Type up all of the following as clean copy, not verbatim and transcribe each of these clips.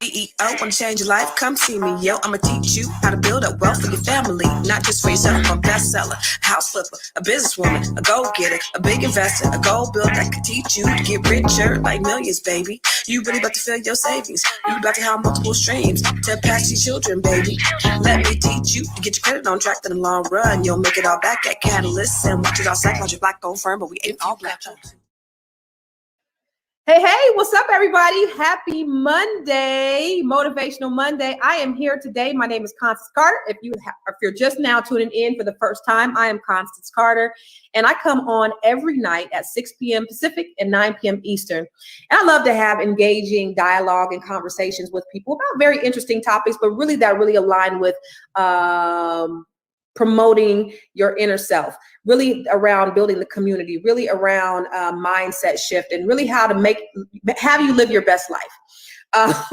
CEO, wanna change your life? Come see me, yo. I'ma teach you how to build up wealth for your family, not just for yourself. I'm a bestseller, a house flipper, a businesswoman, a go-getter, a big investor, a gold builder that can teach you to get richer like millions, baby. You really about to fill your savings. You about to have multiple streams to pass your children, baby. Let me teach you to get your credit on track in the long run. You'll make it all back at Catalyst and watch it all psychology black-owned firm, but we ain't all black. Hey, what's up, everybody? Happy Monday, Motivational Monday. I am here today. My name is Constance Carter. If you're just now tuning in for the first time, I am Constance Carter, and I come on every night at 6 p.m. Pacific and 9 p.m. Eastern. And I love to have engaging dialogue and conversations with people about very interesting topics, but really that really align with promoting your inner self, really around building the community, really around mindset shift, and really how to have you live your best life.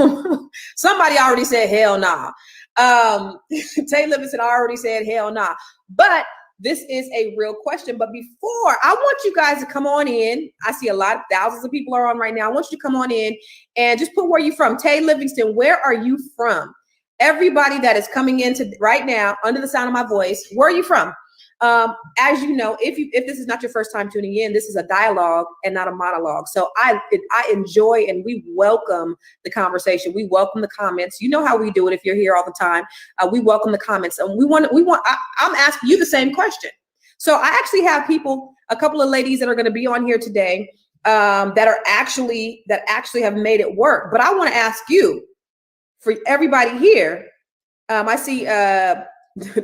Somebody already said, hell nah. Tay Livingston already said, hell nah. But this is a real question. But before, I want you guys to come on in. I see thousands of people are on right now. I want you to come on in and just put where you're from. Tay Livingston, where are you from? Everybody that is coming into right now under the sound of my voice, where are you from? As you know, if this is not your first time tuning in, this is a dialogue and not a monologue. So I enjoy and we welcome the conversation. We welcome the comments. You know how we do it if you're here all the time. We welcome the comments, and I'm asking you the same question. So I actually have a couple of ladies that are going to be on here today that actually have made it work. But I want to ask you, for everybody here, I see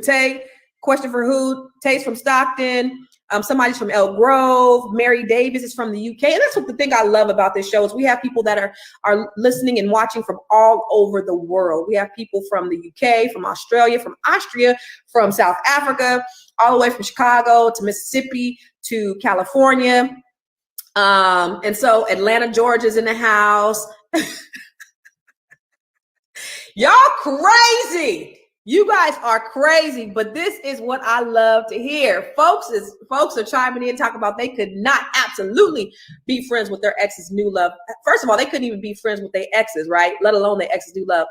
Tay, question for who? Tay's from Stockton. Somebody's from Elk Grove. Mary Davis is from the UK. And that's what the thing I love about this show is we have people that are listening and watching from all over the world. We have people from the UK, from Australia, from Austria, from South Africa, all the way from Chicago to Mississippi to California. And so Atlanta, Georgia's in the house. Y'all crazy. You guys are crazy, but this is what I love to hear. Folks are chiming in, talking about they could not absolutely be friends with their ex's new love. First of all, they couldn't even be friends with their exes, right? Let alone their ex's new love.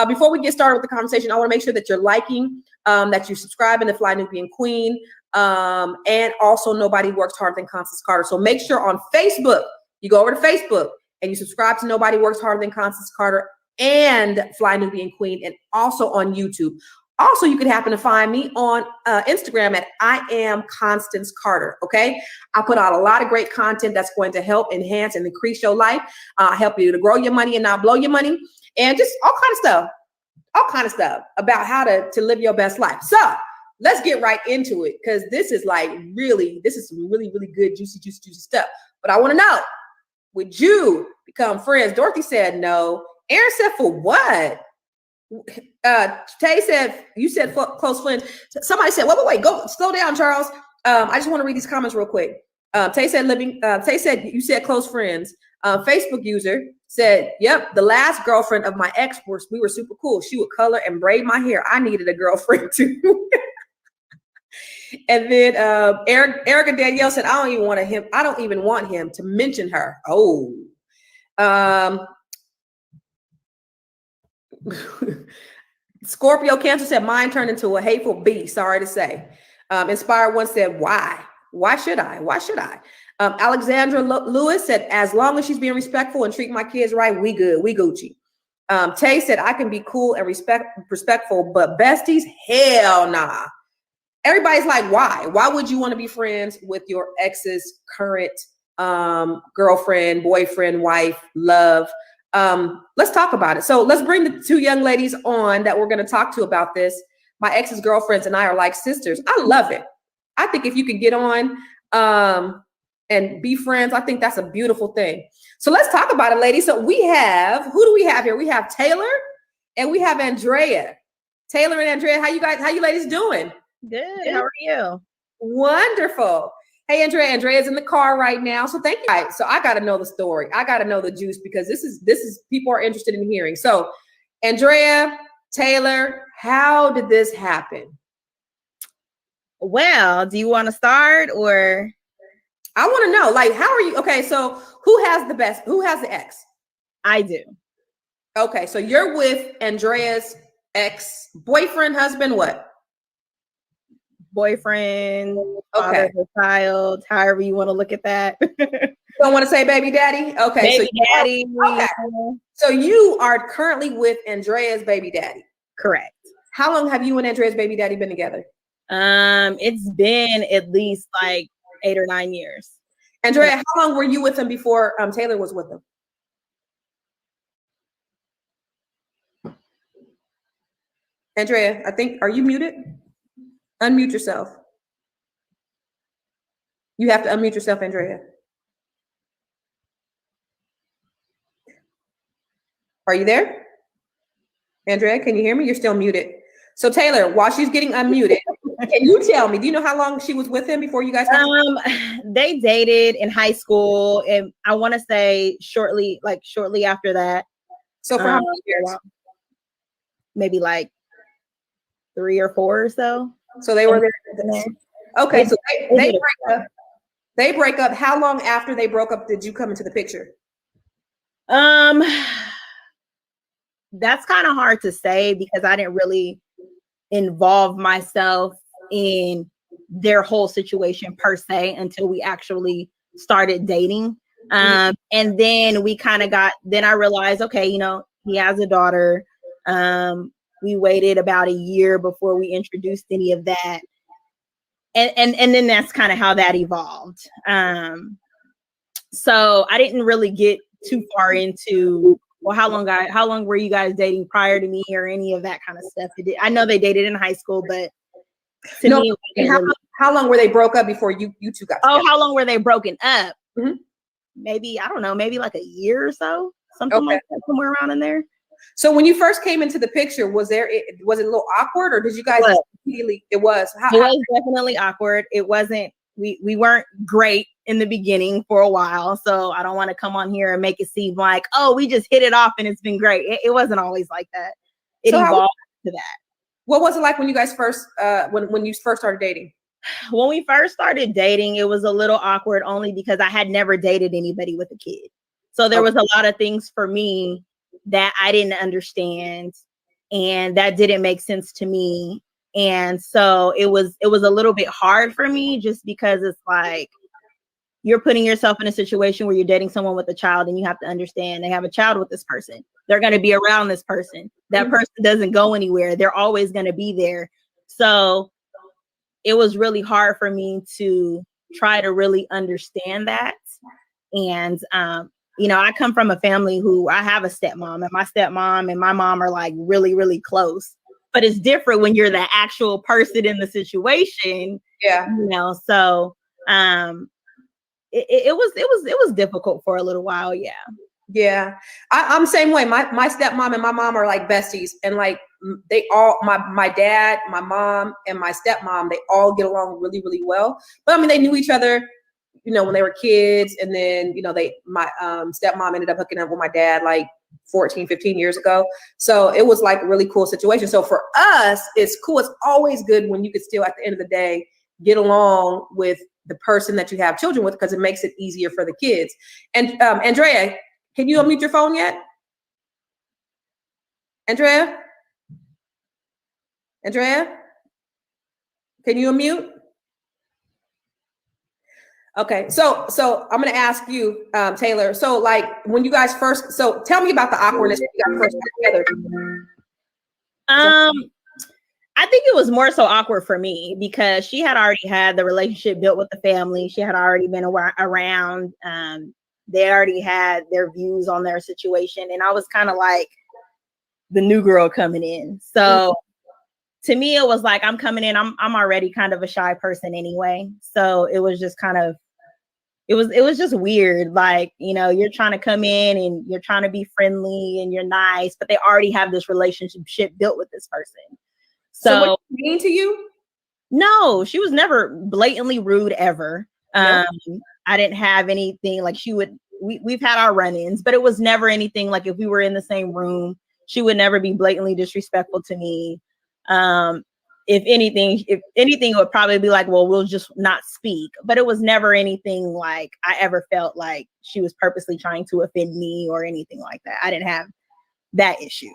Before we get started with the conversation, I want to make sure that you're liking, that you're subscribing to Fly Nubian Queen, and also Nobody Works Harder Than Constance Carter. So make sure on Facebook, you go over to Facebook and you subscribe to Nobody Works Harder Than Constance Carter and Fly Nubian Queen, and also on YouTube. Also, you could happen to find me on Instagram at I am Constance Carter. Okay, I put out a lot of great content that's going to help enhance and increase your life, help you to grow your money and not blow your money, and just all kind of stuff about how to live your best life. So let's get right into it, because this is some really good, juicy stuff. But I want to know, would you become friends? Dorothy said no. Aaron said, for what? Tay said, you said close friends. Somebody said, wait, go slow down, Charles. I just want to read these comments real quick. Tay said, you said close friends. Facebook user said, yep, the last girlfriend of my ex, we were super cool. She would color and braid my hair. I needed a girlfriend too. And then Erica Danielle said, I don't even want him to mention her. Oh. Scorpio Cancer said, mine turned into a hateful beast. Sorry to say. Inspired One said, why should I? Alexandra Lewis said, as long as she's being respectful and treating my kids right, we good, we Gucci. Tay said, I can be cool and respectful, but besties, hell nah. Everybody's like, why would you want to be friends with your ex's current girlfriend, boyfriend, wife, love? Let's talk about it. So let's bring the two young ladies on that we're going to talk to about this. My ex's girlfriends and I are like sisters. I love it. I think if you can get on and be friends, I think that's a beautiful thing. So let's talk about it, ladies. So who do we have here? We have Taylor and we have Andrea. Taylor and Andrea, how you ladies doing? Good. How are you? Wonderful. Hey, Andrea's in the car right now. So thank you. All right, so I got to know the story. I got to know the juice, because this is people are interested in hearing. So Andrea, Taylor, how did this happen? Well, do you want to start, or? I want to know, like, how are you? Okay, so who has the ex? I do. Okay, so you're with Andrea's ex-boyfriend, husband, what? Boyfriend, father Okay. of a child, however you want to look at that. Don't want to say baby daddy? Okay, Baby daddy. okay. So you are currently with Andrea's baby daddy. Correct. How long have you and Andrea's baby daddy been together? It's been at least like 8 or 9 years. Andrea, how long were you with him before Taylor was with him? Andrea, I think, are you muted? Unmute yourself. You have to unmute yourself, Andrea. Are you there? Andrea, can you hear me? You're still muted. So Taylor, while she's getting unmuted, can you tell me, do you know how long she was with him before you guys got they dated in high school, and I want to say shortly after that. So for how many years? Maybe like 3 or 4 or so. So they were there. Okay, so they break up. They break up. How long after they broke up did you come into the picture? That's kind of hard to say because I didn't really involve myself in their whole situation per se until we actually started dating. And then we kind of then I realized, okay, you know, he has a daughter. We waited about a year before we introduced any of that. And then that's kind of how that evolved. So I didn't really get too far into, well, how long were you guys dating prior to me or any of that kind of stuff? I know they dated in high school, but to me, how long were they broke up before you two got together? Oh, how long were they broken up? Maybe, I don't know, maybe like a year or so, something like that, somewhere around in there. So when you first came into the picture, was it a little awkward, or did you guys immediately? It was. It was definitely awkward. It wasn't. We weren't great in the beginning for a while, so I don't want to come on here and make it seem like, oh, we just hit it off and it's been great. It wasn't always like that. It evolved to that. What was it like when you guys first when you first started dating? When we first started dating, it was a little awkward only because I had never dated anybody with a kid. So there was a lot of things for me that I didn't understand and that didn't make sense to me. And so it was a little bit hard for me just because it's like you're putting yourself in a situation where you're dating someone with a child and you have to understand they have a child with this person. They're going to be around this person. That person doesn't go anywhere. They're always going to be there. So it was really hard for me to try to really understand that. And, you know, I come from a family who I have a stepmom, and my stepmom and my mom are like really, really close. But it's different when you're the actual person in the situation. Yeah. You know, so it was difficult for a little while. Yeah. Yeah. I'm the same way. My stepmom and my mom are like besties, and like they all, my dad, my mom, and my stepmom, they all get along really, really well. But I mean, they knew each other, you know, when they were kids. And then, you know, my stepmom ended up hooking up with my dad like 14, 15 years ago. So it was like a really cool situation. So for us, it's cool. It's always good when you could still, at the end of the day, get along with the person that you have children with, because it makes it easier for the kids. And Andrea, can you unmute your phone yet? Andrea, can you unmute? Okay, so I'm gonna ask you, Taylor. So like when you guys first, so tell me about the awkwardness when you guys first got together. I think it was more so awkward for me because she had already had the relationship built with the family. She had already been around. They already had their views on their situation, and I was kind of like the new girl coming in. So to me, it was like I'm coming in. I'm already kind of a shy person anyway. So it was just kind of, it was just weird. Like, you know, you're trying to come in and you're trying to be friendly and you're nice, but they already have this relationship built with this person. So what mean to you? No, she was never blatantly rude ever. I didn't have anything like we've had our run-ins, but it was never anything like if we were in the same room, she would never be blatantly disrespectful to me. If anything, it would probably be like, well, we'll just not speak. But it was never anything like I ever felt like she was purposely trying to offend me or anything like that. I didn't have that issue.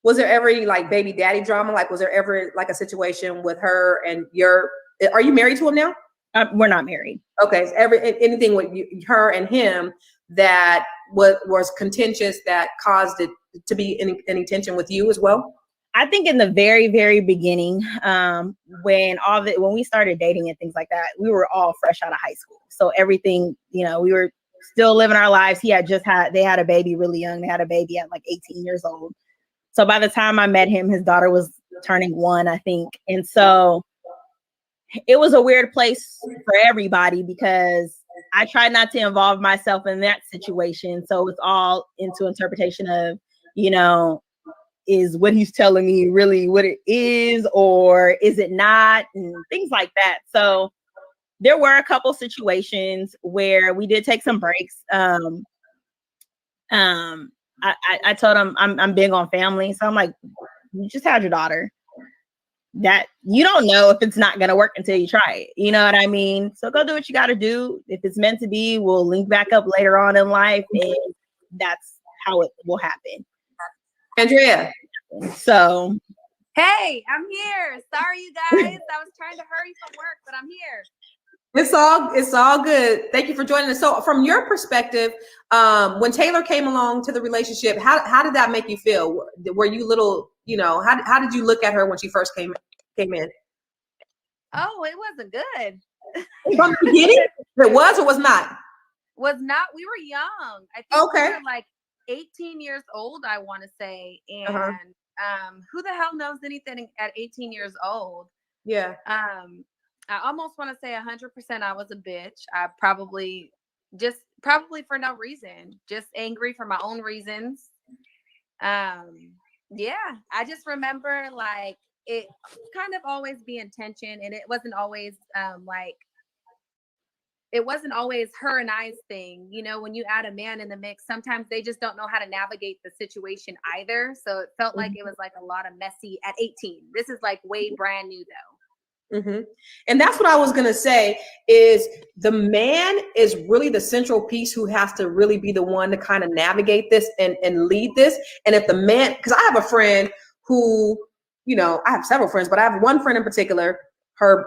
Was there ever any like baby daddy drama? Like, was there ever like a situation with her and are you married to him now? We're not married. Okay. So anything with her and him that was contentious that caused it to be any tension with you as well? I think in the very, very beginning, when we started dating and things like that, we were all fresh out of high school. So everything, we were still living our lives. They had a baby really young. They had a baby at like 18 years old. So by the time I met him, his daughter was turning 1, I think. And so it was a weird place for everybody because I tried not to involve myself in that situation. So it's all into interpretation of, is what he's telling me really what it is, or is it not, and things like that. So there were a couple situations where we did take some breaks. I told him I'm big on family. So I'm like, you just had your daughter. That you don't know if it's not going to work until you try it. You know what I mean? So go do what you got to do. If it's meant to be, we'll link back up later on in life. And that's how it will happen. Andrea. So. Hey, I'm here. Sorry, you guys. I was trying to hurry from work, but I'm here. It's all good. Thank you for joining us. So from your perspective, when Taylor came along to the relationship, how did that make you feel? Were you little, how did you look at her when she first came in? Oh, it wasn't good. From the beginning? It was or was not? Was not. We were young. I think we were like 18 years old, I want to say. And who the hell knows anything at 18 years old? Yeah. I almost want to say 100% I was a bitch. I probably for no reason, just angry for my own reasons. Yeah, I just remember like it kind of always being tension, and it wasn't always it wasn't always her and I's thing. When you add a man in the mix, sometimes they just don't know how to navigate the situation either. So it felt like it was like a lot of messy at 18. This is like way brand new though. Mm-hmm. And that's what I was going to say is the man is really the central piece who has to really be the one to kind of navigate this and lead this. And if the man, because I have a friend who, I have several friends, but I have one friend in particular, her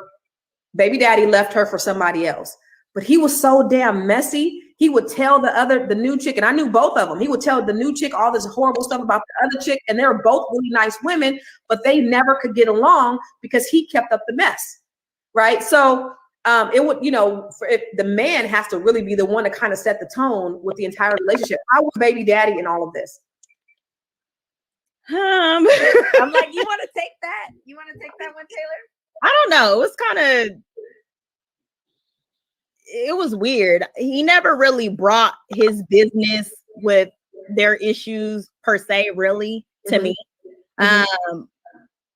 baby daddy left her for somebody else, but he was so damn messy. He would tell the new chick, and I knew both of them. He would tell the new chick all this horrible stuff about the other chick, and they were both really nice women, but they never could get along because he kept up the mess, right? So it would, if the man has to really be the one to kind of set the tone with the entire relationship. How was baby daddy in all of this? I'm like, you want to take that? You want to take that one, Taylor? I don't know. It was it was weird. He never really brought his business with their issues per se, really, to me.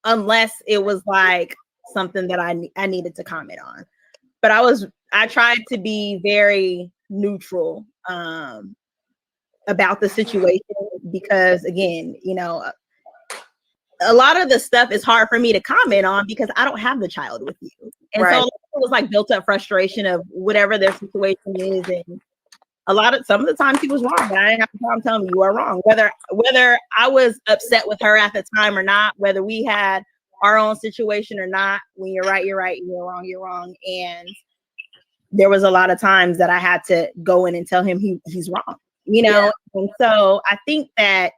Unless it was like something that I needed to comment on. But I tried to be very neutral about the situation because again, a lot of the stuff is hard for me to comment on because I don't have the child with you. And so it was like built up frustration of whatever their situation is. And some of the times he was wrong, but I didn't have to tell him, telling me you are wrong. Whether I was upset with her at the time or not, whether we had our own situation or not, when you're right, you're right, you're wrong, you're wrong. And there was a lot of times that I had to go in and tell him he's wrong, And so I think that,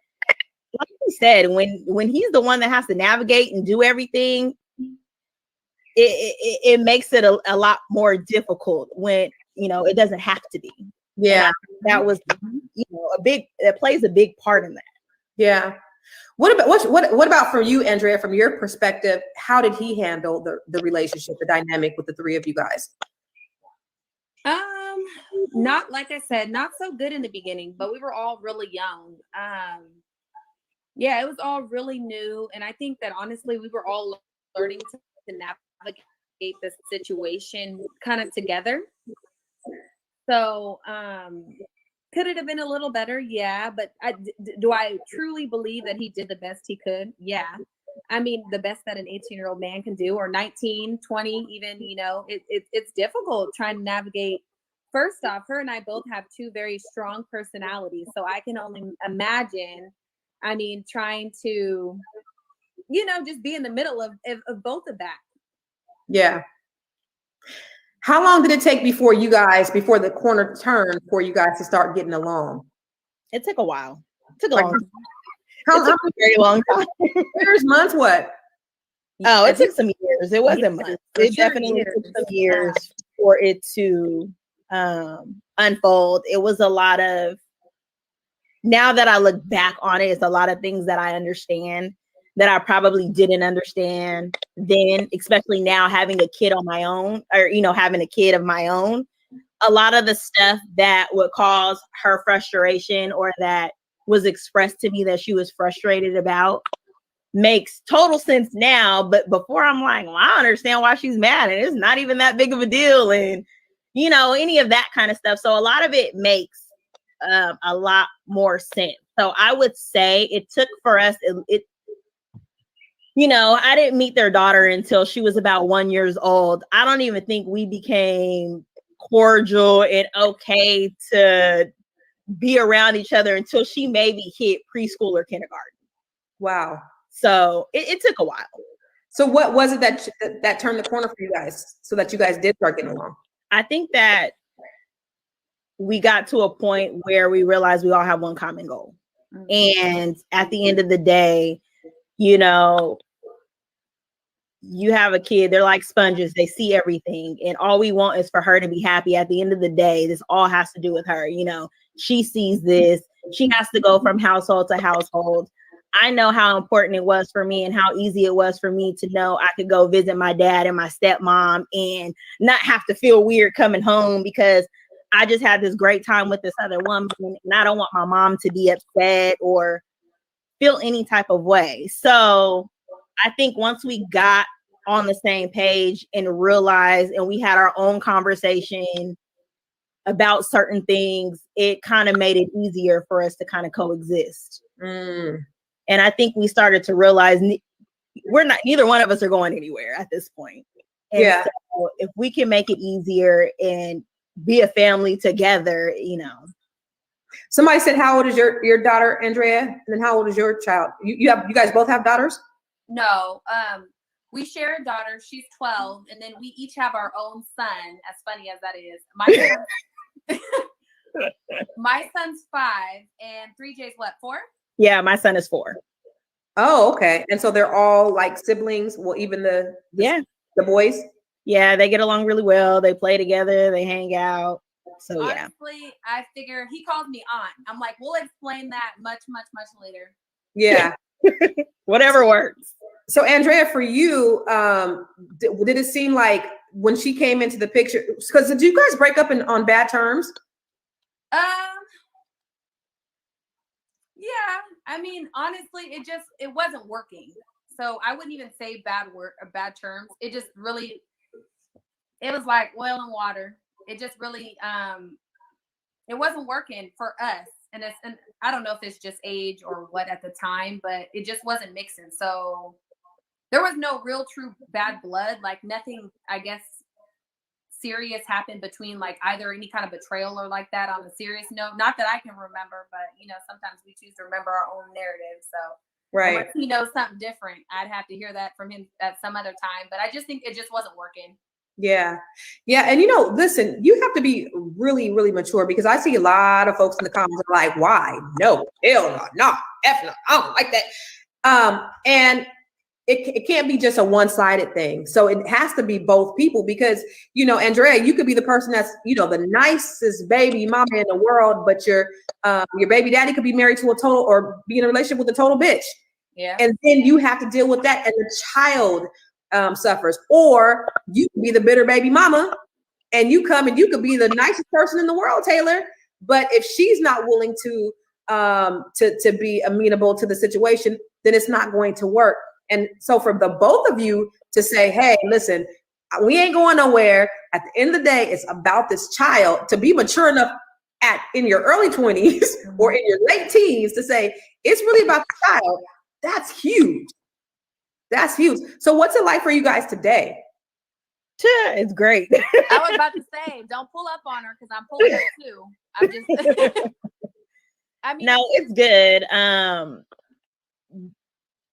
like you said, when he's the one that has to navigate and do everything, it makes it a lot more difficult when it doesn't have to be. Yeah, that was it plays a big part in that. Yeah. What about for you, Andrea? From your perspective, how did he handle the relationship, the dynamic with the three of you guys? Not like I said, not so good in the beginning, but we were all really young. Yeah, it was all really new. And I think that honestly, we were all learning to navigate the situation kind of together. So could it have been a little better? Yeah. But do I truly believe that he did the best he could? Yeah. I mean, the best that an 18-year-old man can do, or 19, 20, even, it's difficult trying to navigate. First off, her and I both have two very strong personalities. So I can only imagine I mean, trying to, just be in the middle of both of that. Yeah. How long did it take before the corner turned for you guys to start getting along? It took a while. It took a Like, long time. How It took a very long time. years, months, what? Oh, it took some years. It wasn't months. For It sure definitely years. took some years for it to unfold. It was a lot of, now that I look back on it, it's a lot of things that I understand that I probably didn't understand then, especially now having a kid on my own, or, having a kid of my own. A lot of the stuff that would cause her frustration or that was expressed to me that she was frustrated about makes total sense now. But before, I'm like, well, I understand why she's mad, and it's not even that big of a deal. And, any of that kind of stuff. So a lot of it makes a lot more sense. So I would say it took for us, I didn't meet their daughter until she was about 1 year old. I don't even think we became cordial and okay to be around each other until she maybe hit preschool or kindergarten. Wow. So it took a while. So what was it that turned the corner for you guys so that you guys did start getting along? I think that we got to a point where we realized we all have one common goal. And at the end of the day, you have a kid, they're like sponges, they see everything, and all we want is for her to be happy. At the end of the day, this all has to do with her. She sees this, she has to go from household to household. I know how important it was for me and how easy it was for me to know I could go visit my dad and my stepmom and not have to feel weird coming home because I just had this great time with this other woman, and I don't want my mom to be upset or feel any type of way. So I think once we got on the same page and realized, and we had our own conversation about certain things, it kind of made it easier for us to kind of coexist. And I think we started to realize neither one of us are going anywhere at this point. And yeah. So if we can make it easier and be a family together, Somebody said, how old is your daughter, Andrea? And then how old is your child? You guys both have daughters? No, we share a daughter. She's 12, and then we each have our own son. As funny as that is, my son's 5, and 3J's what, 4? Yeah, my son is 4. Oh, okay. And so they're all like siblings. Well, even the boys. Yeah, they get along really well. They play together. They hang out. So honestly, I figure he calls me aunt. I'm like, we'll explain that much, much, much later. Yeah. Whatever works. So Andrea, for you, did it seem like when she came into the picture, because did you guys break up on bad terms? Yeah. I mean, honestly, it wasn't working. So I wouldn't even say bad terms. It just really, it was like oil and water. It just really, it wasn't working for us. And I don't know if it's just age or what at the time, but it just wasn't mixing. So there was no real true bad blood, like nothing, I guess, serious happened between like either any kind of betrayal or like that on a serious note. Not that I can remember, but sometimes we choose to remember our own narrative. So right. Unless he knows something different, I'd have to hear that from him at some other time. But I just think it just wasn't working. Yeah. Yeah. And listen, you have to be really, really mature, because I see a lot of folks in the comments are like, why? No, hell no, F no, I don't like that. And it can't be just a one-sided thing. So it has to be both people, because, Andrea, you could be the person that's, the nicest baby mama in the world, but your baby daddy could be married to a total, or be in a relationship with a total bitch. Yeah. And then you have to deal with that, and the child suffers. Or you could be the bitter baby mama, and you come and you could be the nicest person in the world, Taylor, but if she's not willing to be amenable to the situation, then it's not going to work. And so for the both of you to say, hey, listen, we ain't going nowhere. At the end of the day, it's about this child. To be mature enough in your early 20s or in your late teens to say, it's really about the child. That's huge. That's huge. So what's it like for you guys today? It's great. I was about to say, don't pull up on her, because I'm pulling up too. I'm just, no, it's good.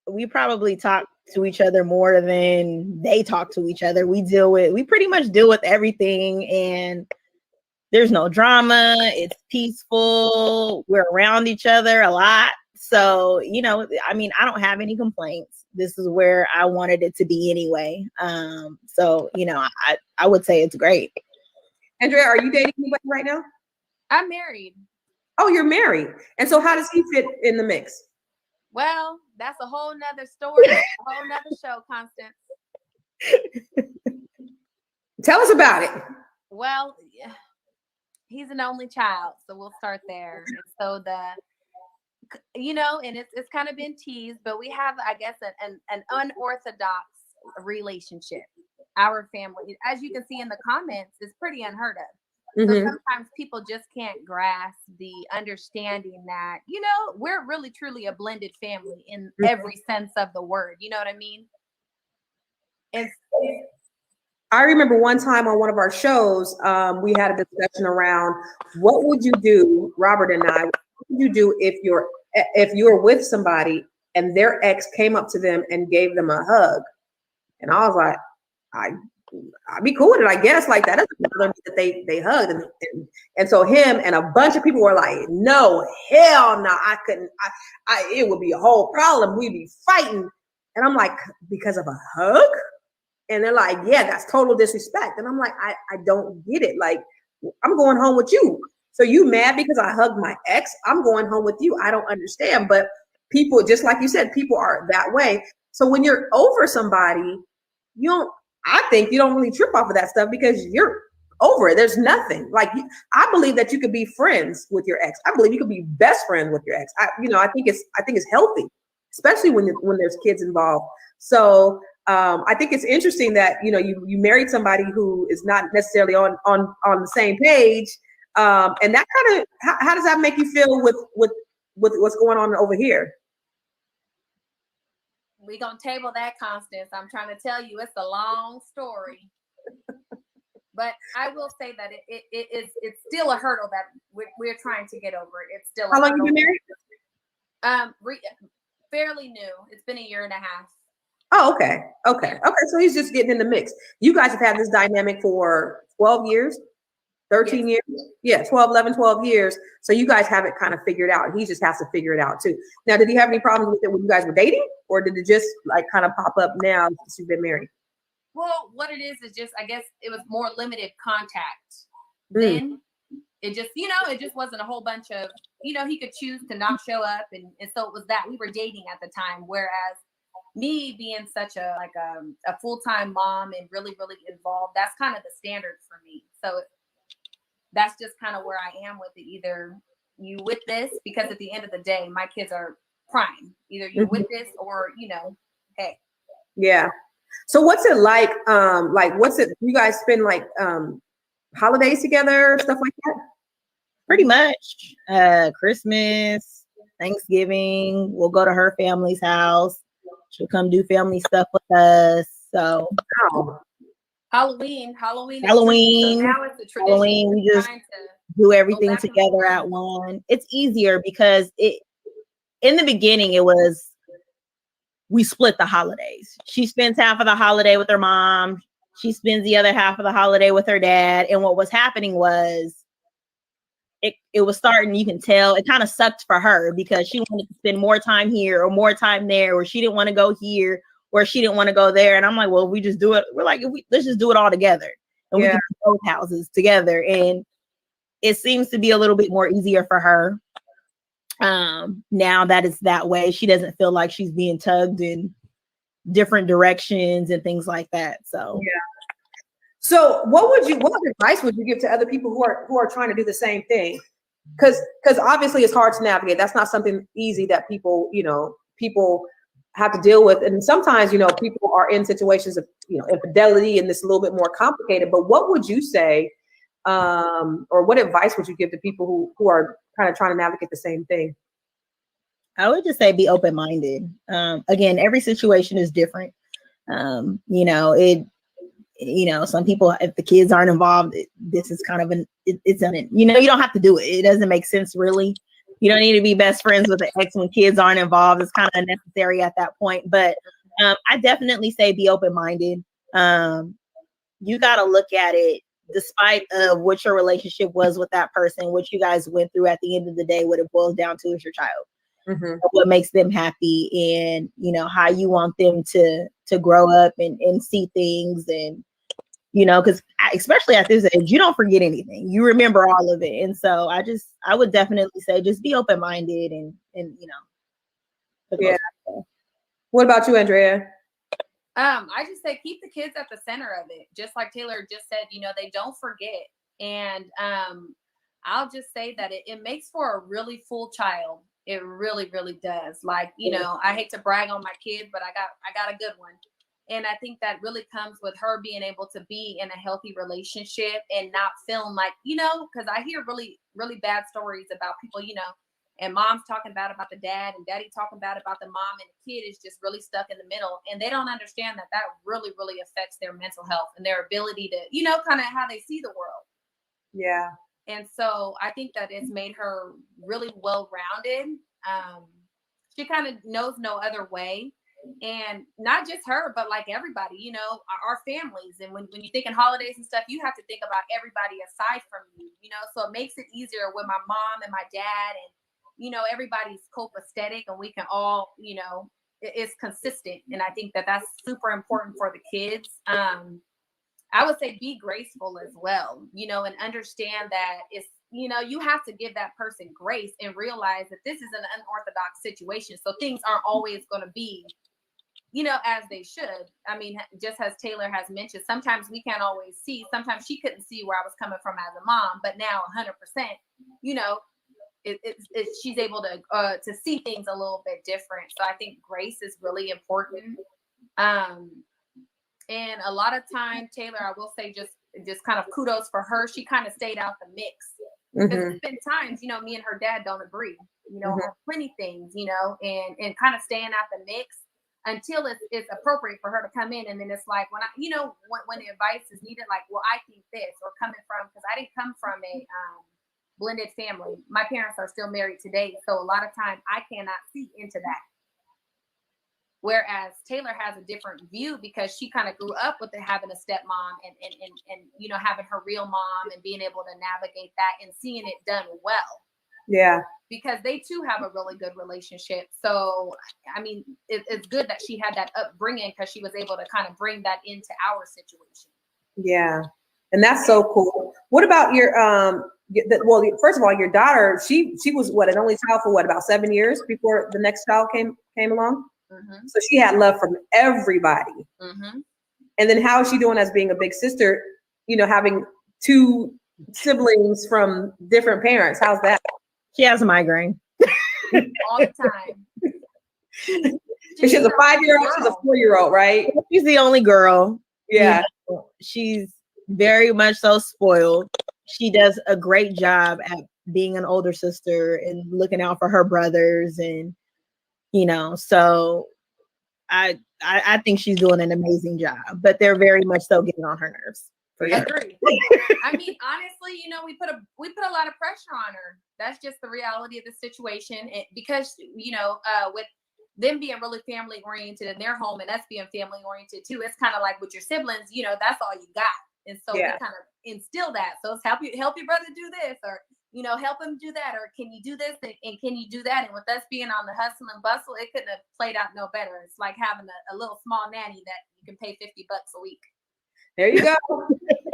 we probably talk to each other more than they talk to each other. We pretty much deal with everything, and there's no drama. It's peaceful. We're around each other a lot. So, you know, I mean, I don't have any complaints. This is where I wanted it to be anyway. So, you know, I would say it's great. Andrea, are you dating anybody right now? I'm married. Oh, you're married. And so how does he fit in the mix? Well, that's a whole nother story, a whole nother show, Constance. Tell us about it. Well, he's an only child, so we'll start there. And so and it's kind of been teased, but we have, I guess, an unorthodox relationship. Our family, as you can see in the comments, is pretty unheard of. So sometimes people just can't grasp the understanding that, you know, we're really truly a blended family in every sense of the word. You know what I mean? I remember one time on one of our shows, we had a discussion around what would you do, Robert and I, what would you do if you're with somebody and their ex came up to them and gave them a hug? And I was like, I'd be cool with it, I guess. Like, that doesn't bother me that they hugged. And so him and a bunch of people were like, no, hell no, I couldn't. It would be a whole problem. We'd be fighting. And I'm like, because of a hug? And they're like, yeah, that's total disrespect. And I'm like, I don't get it. Like, I'm going home with you. So you mad because I hugged my ex? I'm going home with you. I don't understand. But people, just like you said, people are that way. So when you're over somebody, I think you don't really trip off of that stuff because you're over it. There's nothing. Like, I believe that you could be friends with your ex. I believe you could be best friends with your ex. I think it's healthy, especially when there's kids involved. So I think it's interesting that, you know, you married somebody who is not necessarily on the same page. And that kind of, how does that make you feel with what's going on over here? We're going to table that, Constance. I'm trying to tell you, it's a long story. But I will say that it's still a hurdle that we're trying to get over. It's still How long have you been married? Fairly new. It's been 1.5 years. Oh, okay. So he's just getting in the mix. You guys have had this dynamic for 12 years, 13 years. Yeah, 12 years. So you guys have it kind of figured out. He just has to figure it out too. Now, did he have any problems with it when you guys were dating, or did it just like kind of pop up now since you've been married? Well, what it is just, I guess it was more limited contact. Then it just, it just wasn't a whole bunch of, he could choose to not show up. And so it was that we were dating at the time. Whereas me being such a full-time mom and really, really involved, that's kind of the standard for me. So that's just kind of where I am with it. Either you with this, because at the end of the day, my kids are prime. Either you with this or, hey. Yeah. So what's it like? You guys spend like holidays together, stuff like that? Pretty much. Christmas, Thanksgiving, we'll go to her family's house. She'll come do family stuff with us. So Halloween. So now it's a tradition. Halloween, we just do everything together at one. It's easier because in the beginning it was, we split the holidays. She spends half of the holiday with her mom. She spends the other half of the holiday with her dad. And what was happening was it was starting, you can tell, it kind of sucked for her because she wanted to spend more time here or more time there, or she didn't want to go here or she didn't want to go there. And I'm like, well, we just do it. We're like, let's just do it all together. And we can do both houses together. And it seems to be a little bit more easier for her. Now that it's that way, she doesn't feel like she's being tugged in different directions and things like that. So So what advice would you give to other people who are trying to do the same thing? Because obviously it's hard to navigate. That's not something easy that people have to deal with. And sometimes, people are in situations of, infidelity, and this a little bit more complicated. But what would you say, or what advice would you give to people who are kind of trying to navigate the same thing? I would just say be open-minded. Again, every situation is different. Some people, if the kids aren't involved, this is kind of you don't have to do it. It doesn't make sense really. You don't need to be best friends with the ex when kids aren't involved. It's kind of unnecessary at that point. But I definitely say be open-minded. You got to look at it despite of what your relationship was with that person, what you guys went through. At the end of the day, what it boils down to is your child. Mm-hmm. What makes them happy, and you know how you want them to grow up and see things, and you know, because especially at this age, you don't forget anything. You remember all of it. And so I would definitely say just be open-minded and you know. Yeah. What about you, Andrea? I just say keep the kids at the center of it. Just like Taylor just said, you know, they don't forget. And I'll just say that it makes for a really full child. It really, really does. Like, you know, I hate to brag on my kid, but I got a good one. And I think that really comes with her being able to be in a healthy relationship and not feeling like, you know, because I hear really, really bad stories about people, you know, and mom's talking bad about the dad and daddy talking bad about the mom, and the kid is just really stuck in the middle. And they don't understand that really, really affects their mental health and their ability to, you know, kind of how they see the world. Yeah. And so I think that it's made her really well-rounded. She kind of knows no other way. And not just her, but like everybody, you know, our families. And when you think in holidays and stuff, you have to think about everybody aside from you, you know, so it makes it easier with my mom and my dad, and, you know, everybody's copacetic and we can all, you know, it's consistent. And I think that that's super important for the kids. I would say be graceful as well, you know, and understand that it's, you know, you have to give that person grace and realize that this is an unorthodox situation. So things aren't always going to be, you know, as they should. I mean, just as Taylor has mentioned, sometimes we can't always see. Sometimes she couldn't see where I was coming from as a mom, but now 100%, you know, she's able to see things a little bit different. So I think grace is really important. And a lot of time, Taylor, I will say just kind of kudos for her. She kind of stayed out the mix. Because there's been times, you know, me and her dad don't agree, you know, on plenty things, you know, and kind of staying out the mix until it's appropriate for her to come in. And then it's like, when I, you know, when the advice is needed, like, well, I think this, or coming from, because I didn't come from a blended family. My parents are still married today. So a lot of times I cannot see into that. Whereas Taylor has a different view because she kind of grew up with having a stepmom and you know, having her real mom and being able to navigate that and seeing it done well. Yeah. Because they too have a really good relationship. So, I mean, it's good that she had that upbringing because she was able to kind of bring that into our situation. Yeah. And that's so cool. What about your, well, first of all, your daughter, she was what, an only child for what, about 7 years before the next child came along? Mm-hmm. So she had love from everybody. Mm-hmm. And then how is she doing as being a big sister, you know, having two siblings from different parents? How's that? She has a migraine. All the time. She's a 5-year-old, she's a 4-year-old, right? She's the only girl. Yeah. You know, she's very much so spoiled. She does a great job at being an older sister and looking out for her brothers, and you know, so I think she's doing an amazing job, but they're very much so getting on her nerves. For sure. Agree. I mean, honestly, you know, we put a lot of pressure on her. That's just the reality of the situation. And because, you know, with them being really family oriented in their home and us being family oriented too, it's kind of like with your siblings, you know, that's all you got. And so we kind of instill that. So it's help your brother do this, or, you know, help him do that, or can you do this and can you do that? And with us being on the hustle and bustle, it couldn't have played out no better. It's like having a little small nanny that you can pay $50 a week. There you go.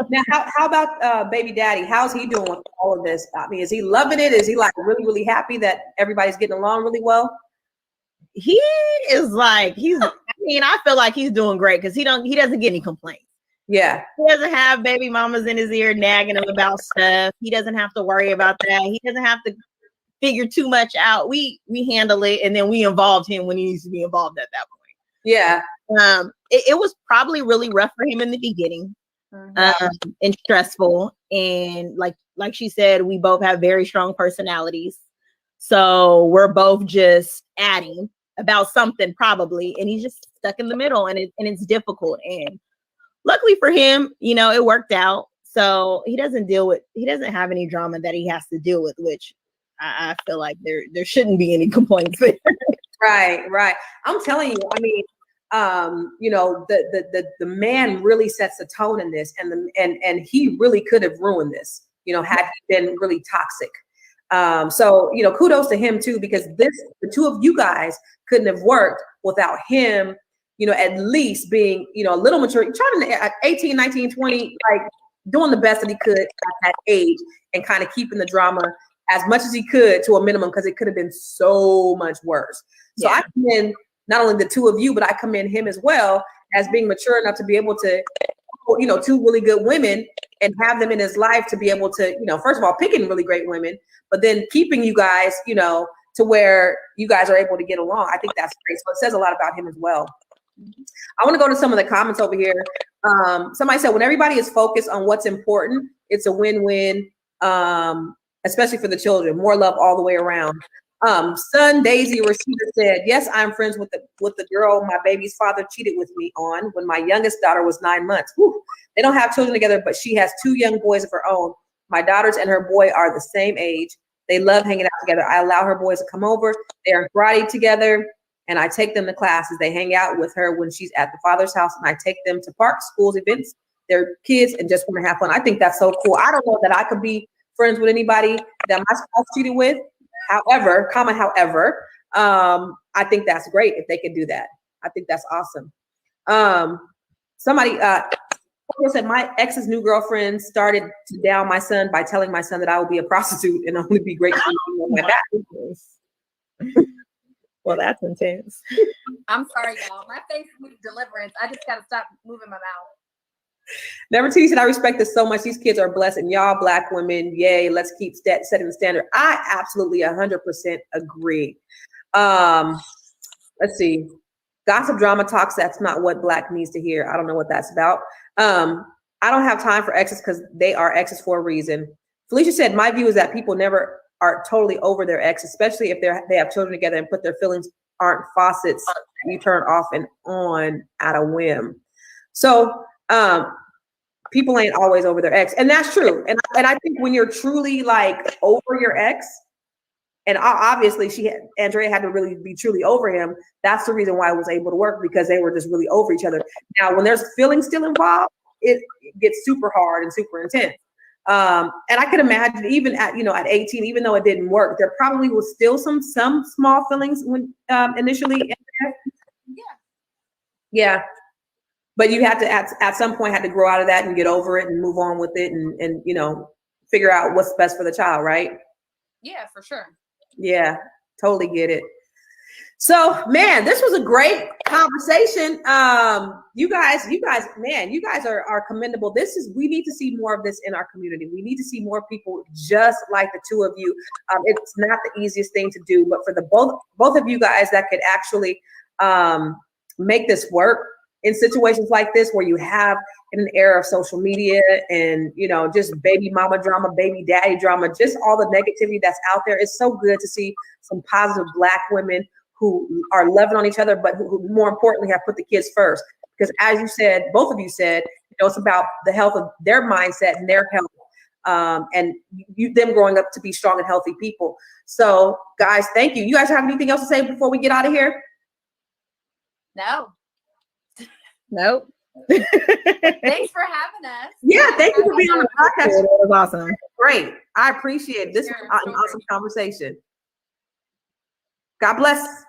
Now, how about baby daddy? How's he doing with all of this? I mean, is he loving it? Is he like really, really happy that everybody's getting along really well? He is like, I feel like he's doing great because he doesn't get any complaints. Yeah. He doesn't have baby mamas in his ear nagging him about stuff. He doesn't have to worry about that. He doesn't have to figure too much out. We handle it, and then we involved him when he needs to be involved at that point. Yeah. It was probably really rough for him in the beginning, and stressful. And like she said, we both have very strong personalities. So we're both just adding about something probably, and he's just stuck in the middle, and it's difficult. And luckily for him, you know, it worked out. So he doesn't have any drama that he has to deal with, which I feel like there shouldn't be any complaints there. Right. I'm telling you, I mean, you know, the man really sets the tone in this, and he really could have ruined this, you know, had he been really toxic. So, you know, kudos to him too, because the two of you guys couldn't have worked without him, you know, at least being, you know, a little mature, trying to at 18, 19, 20, like doing the best that he could at that age and kind of keeping the drama as much as he could to a minimum, because it could have been so much worse. So I commend not only the two of you, but I commend him as well as being mature enough to be able to, you know, two really good women and have them in his life to be able to, you know, first of all, picking really great women, but then keeping you guys, you know, to where you guys are able to get along. I think that's great. So it says a lot about him as well. I want to go to some of the comments over here. Somebody said, when everybody is focused on what's important, it's a win-win, especially for the children. More love all the way around. Son Daisy Rashida said, yes, I'm friends with the girl my baby's father cheated with me on when my youngest daughter was 9 months. Whew. They don't have children together, but she has 2 young boys of her own. My daughters and her boy are the same age. They love hanging out together. I allow her boys to come over. They're in karate together, and I take them to classes. They hang out with her when she's at the father's house, and I take them to parks, schools, events. They're kids and just want to have fun. I think that's so cool. I don't know that I could be friends with anybody that my spouse cheated with. However, I think that's great if they can do that. I think that's awesome. Somebody said my ex's new girlfriend started to down my son by telling my son that I will be a prostitute and only be great. Well, that's intense. I'm sorry, y'all. My face needs deliverance. I just gotta stop moving my mouth. Never T said, I respect this so much. These kids are blessed, and y'all Black women, yay, let's keep setting the standard. I absolutely 100% agree. Let's see. Gossip drama talks, that's not what Black needs to hear. I don't know what that's about. I don't have time for exes because they are exes for a reason. Felicia said, my view is that people never are totally over their ex, especially if they have children together and put their feelings aren't faucets you turn off and on at a whim. So people ain't always over their ex, and that's true. And I think when you're truly like over your ex, and obviously Andrea had to really be truly over him. That's the reason why it was able to work, because they were just really over each other. Now, when there's feelings still involved, it gets super hard and super intense. And I could imagine even at 18, even though it didn't work, there probably was still some small feelings when initially. Yeah. But you had to at some point had to grow out of that and get over it and move on with it and you know, figure out what's best for the child, right? Yeah, for sure. Yeah, totally get it. So, man, this was a great conversation. You guys, man, you guys are commendable. We need to see more of this in our community. We need to see more people just like the two of you. It's not the easiest thing to do, but for the both of you guys that could actually make this work in situations like this, where you have in an era of social media and, you know, just baby mama drama, baby daddy drama, just all the negativity that's out there. It's so good to see some positive Black women who are loving on each other, but who more importantly have put the kids first. Because as you said, both of you said, you know, it's about the health of their mindset and their health, and them growing up to be strong and healthy people. So guys, thank you. You guys have anything else to say before we get out of here? No. Nope. Thanks for having us. Yeah, thank you for being on the podcast. It was awesome. Great. I appreciate it. This was an awesome conversation. God bless.